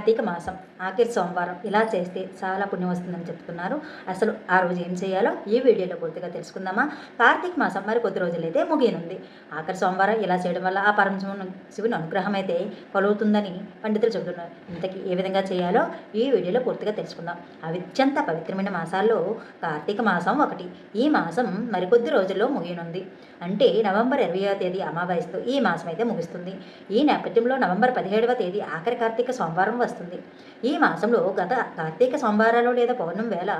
కార్తీక మాసం ఆఖరి సోమవారం ఇలా చేస్తే చాలా పుణ్యం వస్తుందని చెప్తున్నారు. అసలు ఆ రోజు ఏం చేయాలో ఈ వీడియోలో పూర్తిగా తెలుసుకుందామా. కార్తీక మాసం మరి కొద్ది రోజులైతే ముగియనుంది. ఆఖరి సోమవారం ఇలా చేయడం వల్ల ఆ శివుని అనుగ్రహం అయితే కలుగుతుందని పండితులు చెబుతున్నారు. ఇంతకీ ఏ విధంగా చేయాలో ఈ వీడియోలో పూర్తిగా తెలుసుకుందాం. అత్యంత పవిత్రమైన మాసాల్లో కార్తీక మాసం ఒకటి. ఈ మాసం మరికొద్ది రోజుల్లో ముగియనుంది. అంటే నవంబర్ 20వ తేదీ అమావాస్యతో ఈ మాసం అయితే ముగుస్తుంది. ఈ నేపథ్యంలో నవంబర్ 17వ తేదీ ఆఖరి కార్తీక సోమవారం వస్తుంది. ఈ మాసంలో గత కార్తీక సోమవారాలు లేదా పౌర్ణమి వేళ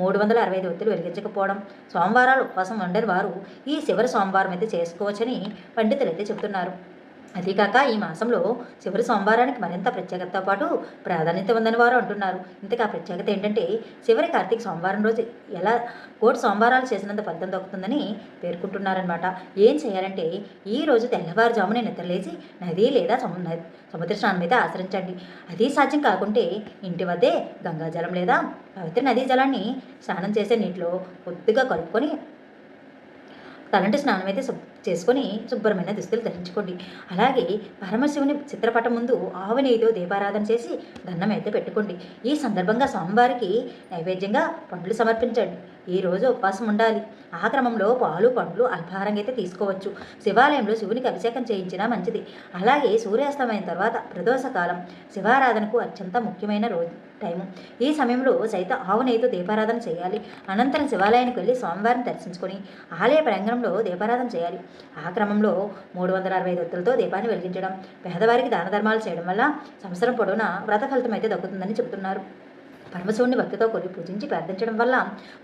365 ఒత్తులు వెలిగించకపోవడం, సోమవారాలు ఉపవాసం ఉండని వారు ఈ చివరి సోమవారం అయితే చేసుకోవచ్చని పండితులు అయితే చెబుతున్నారు. అదీకాక ఈ మాసంలో చివరి సోమవారానికి మరింత ప్రత్యేకతతో పాటు ప్రాధాన్యత ఉందని వారు అంటున్నారు. ఇంతకు ఆ ప్రత్యేకత ఏంటంటే చివరి కార్తీక సోమవారం రోజు ఎలా కోటి సోమవారాలు చేసినంత ఫలితం దక్కుతుందని పేర్కొంటున్నారనమాట. ఏం చేయాలంటే ఈ రోజు తెల్లవారుజామునే నిద్రలేచి నది లేదా సముద్ర స్నానం అయితే ఆచరించండి. అది సాధ్యం కాకుంటే ఇంటి వద్దే గంగాజలం లేదా పవిత్ర నదీ జలాన్ని స్నానం చేసే నీటిలో కొద్దిగా కలుపుకొని తలంటి స్నానం అయితే చేసుకొని శుభ్రమైన దుస్తులు ధరించుకోండి. అలాగే పరమశివుని చిత్రపటం ముందు ఆవు నెయ్యితో దీపారాధన చేసి దండం అయితే పెట్టుకోండి. ఈ సందర్భంగా స్వామివారికి నైవేద్యంగా పండ్లు సమర్పించండి. ఈ రోజు ఉపవాసం ఉండాలి. ఆ క్రమంలో పాలు పండ్లు అల్పాహారంగా అయితే తీసుకోవచ్చు. శివాలయంలో శివునికి అభిషేకం చేయించినా మంచిది. అలాగే సూర్యాస్తమైన తర్వాత ప్రదోషకాలం శివారాధనకు అత్యంత ముఖ్యమైన రోజు టైము. ఈ సమయంలో సైతం ఆవు నెయ్యితో దీపారాధన చేయాలి. అనంతరం శివాలయానికి వెళ్ళి స్వామివారిని దర్శించుకొని ఆలయ ప్రాంగణంలో దీపారాధన చేయాలి. ఆ క్రమంలో 365 ఒత్తులతో దీపాన్ని వెలిగించడం, పేదవారికి దాన ధర్మాలు చేయడం వల్ల సంవత్సరం పొడవునా వ్రత ఫలితం అయితే దక్కుతుందని చెబుతున్నారు. పరమశివుని భక్తితో కొలి పూజించి ప్రార్థించడం వల్ల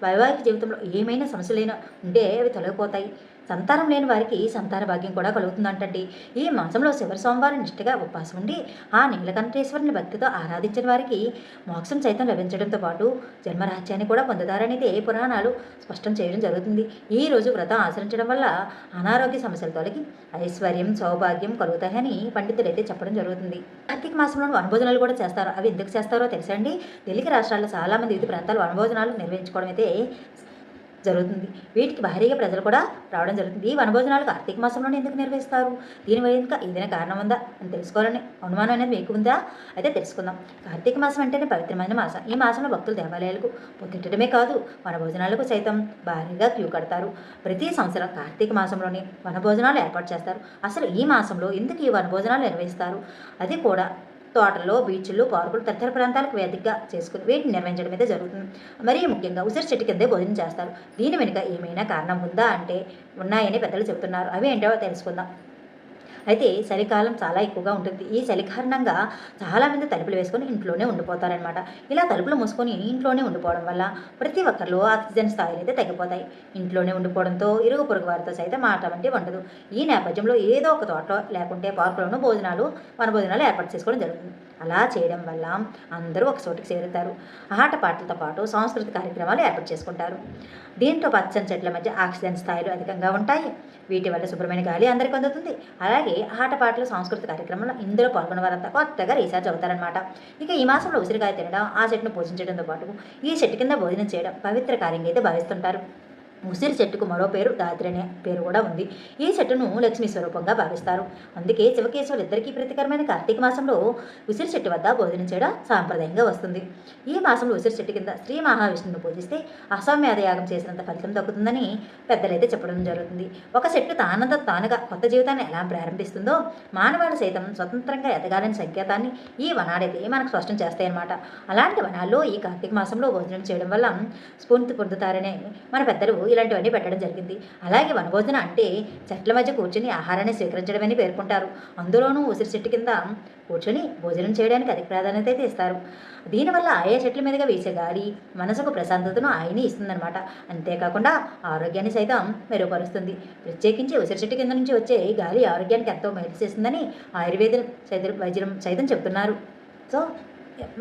వైవాహిక జీవితంలో ఏమైనా సమస్యలైనా ఉంటే అవి తొలగిపోతాయి. సంతానం లేని వారికి సంతాన భాగ్యం కూడా కలుగుతుందంటండి. ఈ మాసంలో చివరి సోమవారం నిష్ఠగా ఉపవాసం ఉండి ఆ నీలకంఠేశ్వరుని భక్తితో ఆరాధించిన వారికి మోక్షం సైతం లభించడంతో పాటు జన్మరాజ్యాన్ని కూడా పొందుతారనేది పురాణాలు స్పష్టం చేయడం జరుగుతుంది. ఈ రోజు వ్రతం ఆచరించడం వల్ల అనారోగ్య సమస్యలు తొలగి ఐశ్వర్యం సౌభాగ్యం కలుగుతాయని పండితులు అయితే చెప్పడం జరుగుతుంది. కార్తీక మాసంలో వనభోజనాలు కూడా చేస్తారు. అవి ఎందుకు చేస్తారో తెలుసండి. తెలుగు రాష్ట్రాల్లో చాలామంది వివిధ ప్రాంతాలు వనభోజనాలు నిర్వహించుకోవడం అయితే జరుగుతుంది. వీటికి భారీగా ప్రజలు కూడా రావడం జరుగుతుంది. ఈ వనభోజనాలు కార్తీక మాసంలోనే ఎందుకు నిర్వహిస్తారు? దీని వెనుక ఏదైనా కారణం ఉందా అని తెలుసుకోవాలని అనుమానం అనేది మీకు ఉందా? అయితే తెలుసుకుందాం. కార్తీక మాసం అంటేనే పవిత్రమైన మాసం. ఈ మాసంలో భక్తులు దేవాలయాలకు పొద్దుటమే కాదు వనభోజనాలకు సైతం భారీగా క్యూ కడతారు. ప్రతి సంవత్సరం కార్తీక మాసంలోనే వనభోజనాలు ఏర్పాటు చేస్తారు. అసలు ఈ మాసంలో ఎందుకు ఈ వనభోజనాలు నిర్వహిస్తారు? అది కూడా తోటల్లో బీచ్లు పార్కులు తదితర ప్రాంతాలకు వేదికగా చేసుకుని వీటిని నిర్వహించడం అయితే జరుగుతుంది. మరీ ముఖ్యంగా ఉసిరి చెట్టు కిందే భోజనం చేస్తారు. దీని వెనుక ఏమైనా కారణం ఉందా అంటే ఉన్నాయని పెద్దలు చెబుతున్నారు. అవి ఏంటో తెలుసుకుందాం. అయితే చలికాలం చాలా ఎక్కువగా ఉంటుంది. ఈ చలి కారణంగా చాలామంది తలుపులు వేసుకొని ఇంట్లోనే ఉండిపోతారనమాట. ఇలా తలుపులు మూసుకొని ఇంట్లోనే ఉండిపోవడం వల్ల ప్రతి ఒక్కరిలో ఆక్సిజన్ స్థాయిలు అయితే తగ్గిపోతాయి. ఇంట్లోనే ఉండిపోవడంతో ఇరుగు పొరుగు వారితో సైతం మాట వంటి ఉండదు. ఈ నేపథ్యంలో ఏదో ఒక తోటలో లేకుంటే పార్కులోనూ వనభోజనాలు ఏర్పాటు చేసుకోవడం జరుగుతుంది. అలా చేయడం వల్ల అందరూ ఒక చోటికి చేరుతారు. ఆటపాటలతో పాటు సాంస్కృతిక కార్యక్రమాలు ఏర్పాటు చేసుకుంటారు. దీంతో పచ్చని చెట్ల మధ్య ఆక్సిజన్ స్థాయిలు అధికంగా ఉంటాయి. వీటి వల్ల శుభ్రమైన గాలి అందరికీ అందుతుంది. అలాగే ఆటపాటలు సాంస్కృతిక కార్యక్రమంలో ఇందులో పాల్గొన్న వారంతా కొత్తగా రీఛార్జ్ అవుతారనమాట. ఇక ఈ మాసంలో ఉసిరికాయ తినడం, ఆ చెట్టును పూజించడంతో పాటు ఈ చెట్టు కింద భోజనం చేయడం పవిత్ర కార్యంగా అయితే భావిస్తుంటారు. ఉసిరి చెట్టుకు మరో పేరు దాత్రి అనే పేరు కూడా ఉంది. ఈ చెట్టును లక్ష్మీ స్వరూపంగా భావిస్తారు. అందుకే శివకేశవులు ఇద్దరికీ ప్రీతికరమైన కార్తీక మాసంలో ఉసిరి చెట్టు వద్ద భోజనం చేయడం సాంప్రదాయంగా వస్తుంది. ఈ మాసంలో ఉసిరి చెట్టు కింద శ్రీ మహావిష్ణువును పూజిస్తే అశ్వమేధ యాగం చేసినంత ఫలితం దక్కుతుందని పెద్దలైతే చెప్పడం జరుగుతుంది. ఒక చెట్టు తానుగా కొత్త జీవితాన్ని ఎలా ప్రారంభిస్తుందో మానవాళి సైతం స్వతంత్రంగా ఎదగాలని సంకేతాన్ని ఈ వనాలైతే మనకు స్పష్టం చేస్తాయన్నమాట. అలాంటి వనాల్లో ఈ కార్తీక మాసంలో భోజనం చేయడం వల్ల స్ఫూర్తి పొందుతారనే మన పెద్దలు ఇలాంటివన్నీ పెట్టడం జరిగింది. అలాగే వనభోజన అంటే చెట్ల మధ్య కూర్చొని ఆహారాన్ని స్వీకరించడమని పేర్కొంటారు. అందులోనూ ఉసిరి చెట్టు కింద కూర్చొని భోజనం చేయడానికి అధిక ప్రాధాన్యత అయితే ఇస్తారు. దీనివల్ల ఆయా చెట్ల మీదుగా వేసే గాలి మనసుకు ప్రశాంతతను ఆయనే ఇస్తుందన్నమాట. అంతేకాకుండా ఆరోగ్యాన్ని సైతం మెరుగుపరుస్తుంది. ప్రత్యేకించి ఉసిరి చెట్టు కింద నుంచి వచ్చే గాలి ఆరోగ్యానికి ఎంతో మేలు చేస్తుందని ఆయుర్వేద వైద్యం సైతం చెప్తున్నారు. సో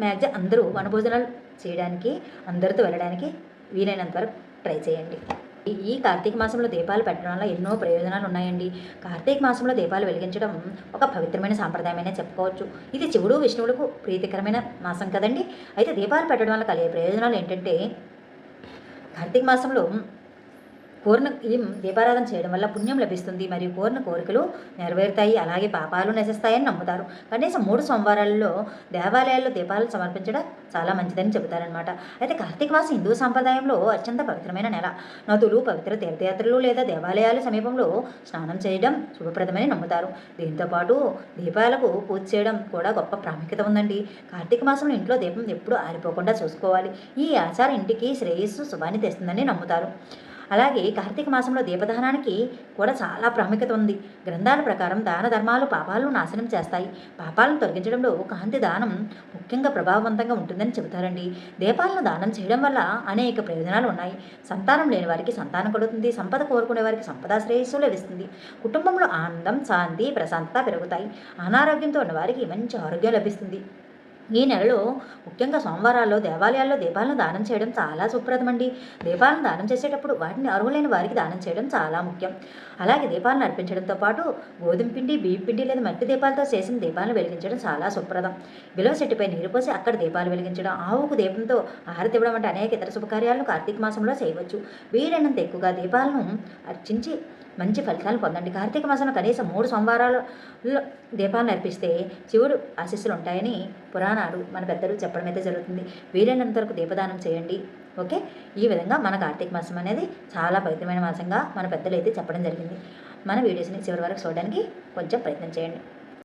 మ్యాక్సిమం అందరూ వనభోజనాలు చేయడానికి అందరితో వెళ్ళడానికి వీలైనంత వరకు ట్రై చేయండి. ఈ కార్తీక మాసంలో దీపాలు పెట్టడం వల్ల ఎన్నో ప్రయోజనాలు ఉన్నాయండి. కార్తీక మాసంలో దీపాలు వెలిగించడం ఒక పవిత్రమైన సాంప్రదాయమైనా చెప్పుకోవచ్చు. ఇది శివుడు విష్ణువులకు ప్రీతికరమైన మాసం కదండి. అయితే దీపాలు పెట్టడం వల్ల కలిగే ప్రయోజనాలు ఏంటంటే కార్తీక మాసంలో ఈ దీపారాధన చేయడం వల్ల పుణ్యం లభిస్తుంది మరియు కోరిన కోరికలు నెరవేరుతాయి, అలాగే పాపాలు నశిస్తాయని నమ్ముతారు. కనీసం 3 సోమవారాల్లో దేవాలయాల్లో దీపాలు సమర్పించడం చాలా మంచిదని చెబుతారనమాట. అయితే కార్తీక మాసం హిందూ సాంప్రదాయంలో అత్యంత పవిత్రమైన నెల. నదులు, పవిత్ర తీర్థయాత్రలు లేదా దేవాలయాల సమీపంలో స్నానం చేయడం శుభప్రదమని నమ్ముతారు. దీంతోపాటు దీపాలకు పూజ చేయడం కూడా గొప్ప ప్రాముఖ్యత ఉందండి. కార్తీక మాసంలో ఇంట్లో దీపం ఎప్పుడూ ఆరిపోకుండా చూసుకోవాలి. ఈ ఆచారం ఇంటికి శ్రేయస్సు, శుభాన్ని తెస్తుందని నమ్ముతారు. అలాగే కార్తీక మాసంలో దీపదానానికి కూడా చాలా ప్రాముఖ్యత ఉంది. గ్రంథాల ప్రకారం దాన ధర్మాలు పాపాలను నాశనం చేస్తాయి. పాపాలను తొలగించడంలో కాంతి దానం ముఖ్యంగా ప్రభావవంతంగా ఉంటుందని చెబుతారండి. దీపాలను దానం చేయడం వల్ల అనేక ప్రయోజనాలు ఉన్నాయి. సంతానం లేని వారికి సంతానం కలుగుతుంది. సంపద కోరుకునే వారికి సంపద శ్రేయస్సు లభిస్తుంది. కుటుంబంలో ఆనందం, శాంతి, ప్రశాంతత పెరుగుతాయి. అనారోగ్యంతో ఉన్న వారికి మంచి ఆరోగ్యం లభిస్తుంది. ఈ నెలలో ముఖ్యంగా సోమవారాల్లో దేవాలయాల్లో దీపాలను దానం చేయడం చాలా సుప్రదమండి. దీపాలను దానం చేసేటప్పుడు వాటిని అర్హులైన వారికి దానం చేయడం చాలా ముఖ్యం. అలాగే దీపాలను అర్పించడంతో పాటు గోధుమ పిండి, బియ్యం పిండి లేదా మట్టి దీపాలతో చేసిన దీపాలను వెలిగించడం చాలా సుప్రదం. విలువ చెట్టుపై నీరు పోసి అక్కడ దీపాలు వెలిగించడం, ఆవుకు దీపంతో ఆహారతి ఇవ్వడం వంటి అనేక ఇతర శుభకార్యాలను కార్తీక మాసంలో చేయవచ్చు. వీలైనంత ఎక్కువగా దీపాలను అర్చించి మంచి ఫలితాలు పొందండి. కార్తీక మాసంలో కనీసం 3 సోమవారాల్లో దీపాలను అర్పిస్తే శివుడు ఆశీస్సులు ఉంటాయని పురాణాలు మన పెద్దలు చెప్పడం అయితే జరుగుతుంది. వీలైనంత వరకు దీపదానం చేయండి. ఓకే, ఈ విధంగా మన కార్తీక మాసం అనేది చాలా పవిత్రమైన మాసంగా మన పెద్దలు అయితే చెప్పడం జరిగింది. మన వీడియోస్ని చివరి వరకు చూడడానికి కొంచెం ప్రయత్నం చేయండి.